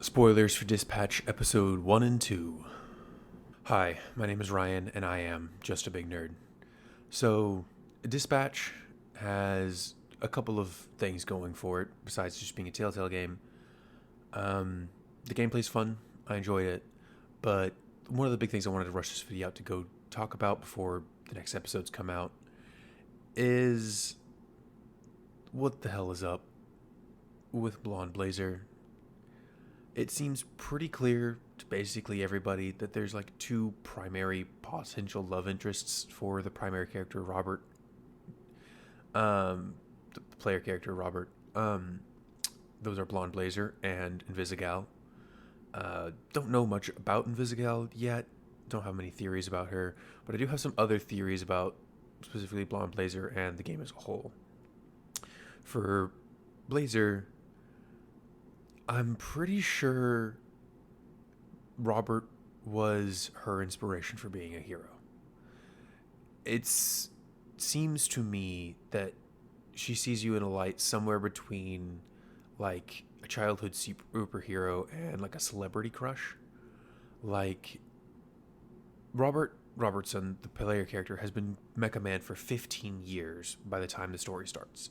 Spoilers for Dispatch Episode 1 and 2. Hi, my name is Ryan, and I am just a big nerd. So, Dispatch has a couple of things going for it, besides just being a Telltale game. The gameplay's fun, I enjoyed it, but one of the big things I wanted to rush this video out to go talk about before the next episodes come out is what the hell is up with Blonde Blazer. It seems pretty clear to basically everybody that there's like two primary potential love interests for the primary character, Robert. The player character, Robert. Those are Blonde Blazer and Invisigal. Don't know much about Invisigal yet. Don't have many theories about her, but I do have some other theories about specifically Blonde Blazer and the game as a whole. For Blazer, I'm pretty sure Robert was her inspiration for being a hero. It seems to me that she sees you in a light somewhere between like a childhood superhero and like a celebrity crush. Like Robert Robertson, the player character, has been Mecha Man for 15 years by the time the story starts.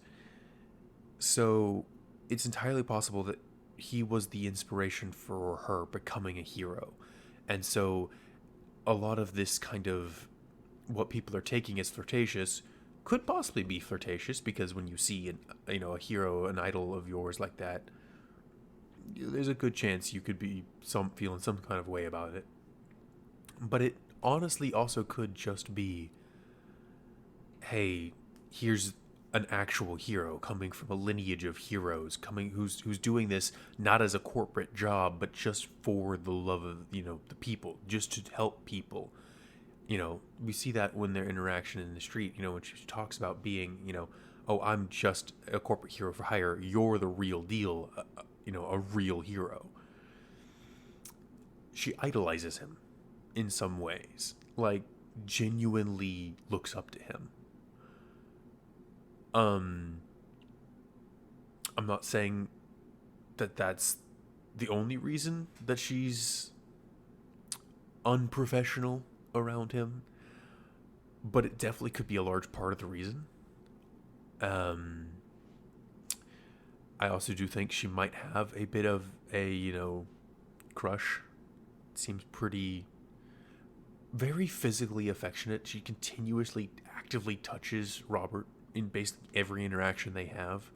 So it's entirely possible that he was the inspiration for her becoming a hero. And so a lot of this kind of what people are taking as flirtatious could possibly be flirtatious, because when you see a hero, an idol of yours like that, there's a good chance you could be feeling some kind of way about it. But it honestly also could just be, hey, here's an actual hero coming from a lineage of heroes, who's doing this not as a corporate job, but just for the love of the people, just to help people. We see that when their interaction in the street. When she talks about being, oh, I'm just a corporate hero for hire. You're the real deal. A real hero. She idolizes him in some ways, like genuinely looks up to him. I'm not saying that that's the only reason that she's unprofessional around him, but it definitely could be a large part of the reason. I also do think she might have a bit of a, crush. It seems pretty, very physically affectionate. She continuously, actively touches Robert in basically every interaction they have.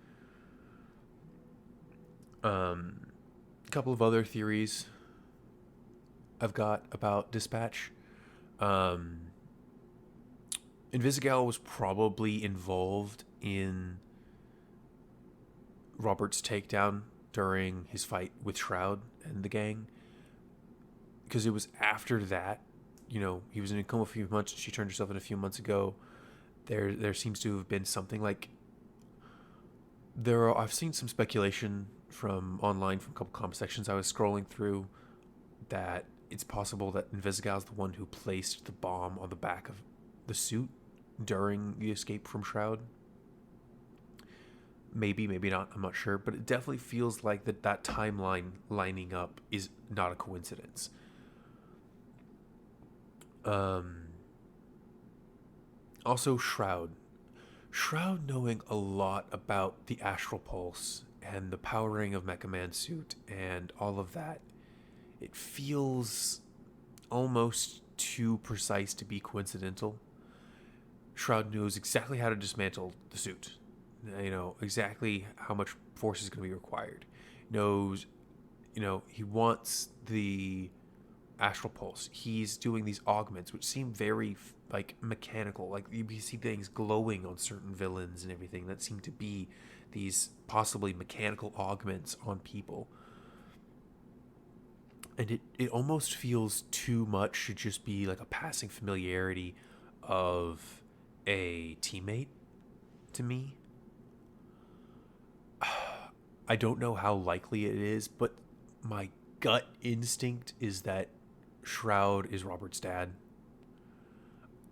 A couple of other theories I've got about Dispatch. Invisigal was probably involved in Robert's takedown during his fight with Shroud and the gang, because it was after that. He was in a coma a few months. She turned herself in a few months ago. There seems to have been something like I've seen some speculation from online, from a couple comment sections I was scrolling through, that it's possible that Invisigal is the one who placed the bomb on the back of the suit during the escape from Shroud. Maybe not, I'm not sure, but it definitely feels like that timeline lining up is not a coincidence. Also, Shroud knowing a lot about the Astral Pulse and the powering of Mecha Man's suit and all of that, it feels almost too precise to be coincidental. Shroud knows exactly how to dismantle the suit. Exactly how much force is going to be required. Knows, he wants the Astral Pulse. He's doing these augments, which seem very like mechanical. Like you see things glowing on certain villains and everything that seem to be these possibly mechanical augments on people. And it almost feels too much to just be like a passing familiarity of a teammate to me. I don't know how likely it is, but my gut instinct is that Shroud is Robert's dad.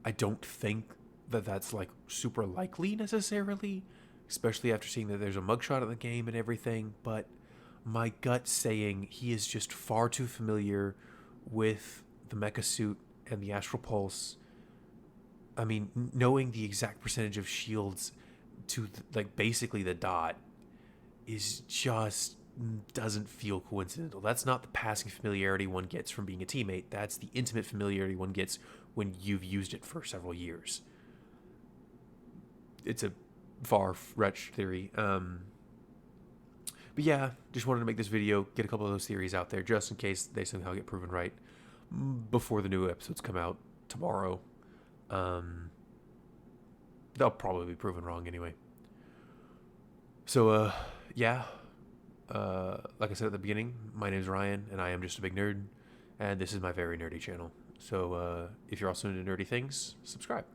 I don't think that that's like super likely necessarily, especially after seeing that there's a mugshot in the game and everything, but my gut saying he is just far too familiar with the mecha suit and the astral pulse. I mean, knowing the exact percentage of shields to like basically the dot is just doesn't feel coincidental. That's not the passing familiarity one gets from being a teammate. That's the intimate familiarity one gets when you've used it for several years. It's a far-fetched theory. But yeah, just wanted to make this video, get a couple of those theories out there, just in case they somehow get proven right before the new episodes come out tomorrow. They'll probably be proven wrong anyway. So, yeah. Like I said at the beginning, my name's Ryan, and I am just a big nerd, and this is my very nerdy channel. So, if you're also into nerdy things, subscribe.